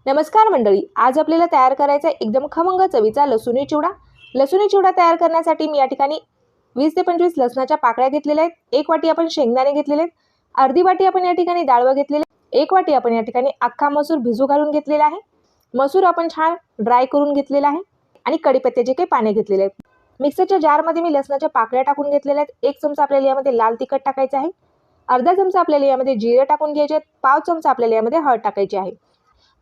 नमस्कार मंडळी, आज आपल्याला तयार करायचा एकदम खमंग चवीचा लसूणी चिवडा। लसूणी चिवडा तयार करण्यासाठी मी या ठिकाणी 20 ते 25 लसणाच्या पाकळ्या घेतलेल्या आहेत। 1 वाटी आपण शेंगदाणे घेतलेले आहेत। अर्धी वाटी आपण या ठिकाणी डाळव घेतलेले आहे। 1 वाटी आपण या ठिकाणी अख्खा मसूर भिजू घालून घेतलेला आहे। मसूर आपण छान ड्राय करून घेतलेला आहे आणि कढीपत्त्याचे काही पाने घेतलेले आहेत। मिक्सरच्या जारमध्ये मी लसणाच्या पाकळ्या टाकून घेतलेल्या आहेत। 1 चमचा आपल्याला यामध्ये लाल तिखट टाकायचे आहे। अर्धा चमचा आपल्याला यामध्ये जिरे टाकून घ्यायचे आहेत। पाव चमचा आपल्याला यामध्ये हळद टाकायची आहे।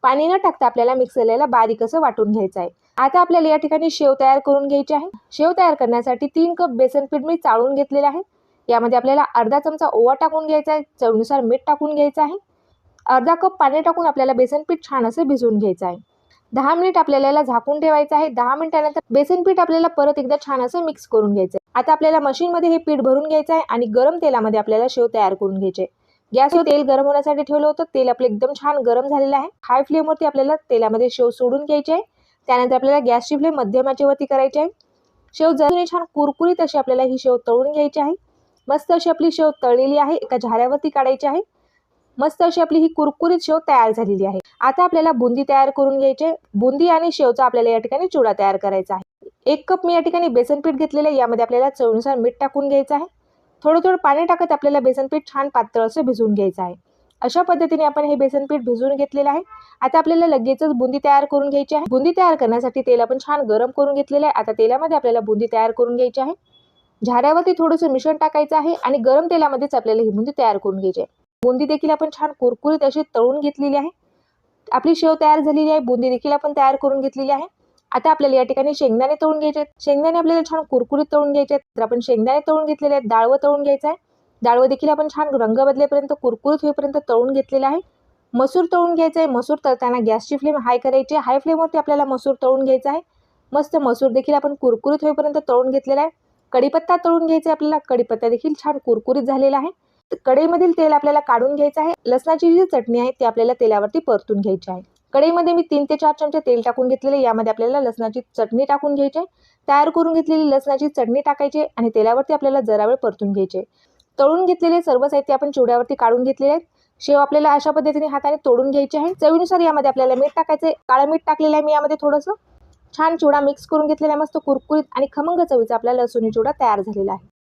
पाणी न टाकता आपल्याला मिक्सरला बारीक असं वाटून घ्यायचं आहे। आता आपल्याला या ठिकाणी शेव तयार करून घ्यायची आहे। शेव तयार करण्यासाठी 3 कप बेसन पीठ मी चाळून घेतलेले आहे। यामध्ये आपल्याला अर्धा चमचा ओवा टाकून घ्यायचा आहे। चवीनुसार मीठ टाकून घ्यायचं आहे। अर्धा कप पाणी टाकून आपल्याला बेसन पीठ छान असं भिजवून घ्यायचं आहे। 10 मिनिट आपल्याला याला झाकून ठेवायचं आहे। 10 मिनिटानंतर बेसन पीठ आपल्याला परत एकदा छान असं मिक्स करून घ्यायचं आहे। आता आपल्याला मशीनमध्ये हे पीठ भरून घ्यायचं आहे आणि गरम तेलामध्ये आपल्याला शेव तयार करून घ्यायचे। गॅसवर तेल गरम होण्यासाठी ठेवलं होतं। तेल आपलं एकदम छान गरम झालेलं आहे। हाय फ्लेमवरती आपल्याला तेलामध्ये शेव सोडून घ्यायचे आहे। त्यानंतर आपल्याला गॅसची फ्लेम मध्यमाच्या वरती करायची आहे। शेव जरी छान कुरकुरीत अशी आपल्याला ही शेव तळून घ्यायची आहे। मस्त अशी आपली शेव तळलेली आहे। एका झाऱ्यावरती काढायची आहे। मस्त अशी आपली ही कुरकुरीत शेव तयार झालेली आहे। आता आपल्याला बुंदी तयार करून घ्यायची। बुंदी आणि शेवचा आपल्याला या ठिकाणी चिवडा तयार करायचा आहे। 1 कप मी या ठिकाणी बेसन पीठ घेतलेलं आहे। यामध्ये आपल्याला चवीनुसार मीठ टाकून घ्यायचं आहे। थोडं थोडं पाणी टाकत आपल्याला बेसन पीठ छान पातळ असं भिजवून घ्यायचं आहे। अशा पद्धतीने आपण हे बेसन पीठ भिजवून घेतलेलं आहे। आता आपल्याला लगेचच बुंदी तयार करून घ्यायची आहे। बुंदी तयार करण्यासाठी तेल आपण छान गरम करून घेतलेलं आहे। आता तेलामध्ये आपल्याला बुंदी तयार करून घ्यायची आहे। झाऱ्यावरती थोडंसं मिश्रण टाकायचं आहे आणि गरम तेलामध्येच आपल्याला ही बुंदी तयार करून घ्यायची आहे। बुंदी देखील आपण छान कुरकुरीत अशी तळून घेतलेली आहे। आपली शेव तयार झालेली आहे। बुंदी देखील आपण तयार करून घेतलेली आहे। आता आपल्याला या ठिकाणी शेंगदाणे तळून घ्यायचे आहेत। शेंगदाणे आपल्याला छान कुरकुरीत तळून घ्यायचे आहेत। तर आपण शेंगदाणे तळून घेतलेले आहेत। डाळव तळून घ्यायचं आहे। डाळव देखील आपण छान रंग बदलेपर्यंत कुरकुरीत होईपर्यंत तळून घेतलेला आहे। मसूर तळून घ्यायचा आहे। मसूर तळताना गॅसची फ्लेम हाय करायची आहे। हाय फ्लेमवरती आपल्याला मसूर तळून घ्यायचा आहे। मस्त मसूर देखील आपण कुरकुरीत होईपर्यंत तळून घेतलेला आहे। कढीपत्ता तळून घ्यायचा आहे। आपल्याला कढीपत्ता देखील छान कुरकुरीत झालेला आहे। कढईमधील तेल आपल्याला काढून घ्यायचं आहे। लसणाची जी चटणी आहे ती आपल्याला तेलावरती परतून घ्यायची आहे। कढईमध्ये मी 3 ते 4 चमचे तेल टाकून घेतलेले। यामध्ये आपल्याला लसणाची चटणी टाकून घ्यायची आहे। तयार करून घेतलेली लसणाची चटणी टाकायची आणि तेलावरती आपल्याला जरा वेळ परतून घ्यायचे। तळून घेतलेले सर्व साहित्य आपण चिवड्यावरती काढून घेतलेले आहेत। शेव आपल्याला अशा पद्धतीने हाताने तोडून घ्यायची आहे। चवीनुसार यामध्ये आपल्याला मीठ टाकायचे। काळं मीठ टाकलेलं आहे मी यामध्ये थोडंसं। छान चिवडा मिक्स करून घेतलेला आहे। मस्त कुरकुरीत आणि खमंग चवीचा आपला लसूणी चिवडा तयार झालेला आहे।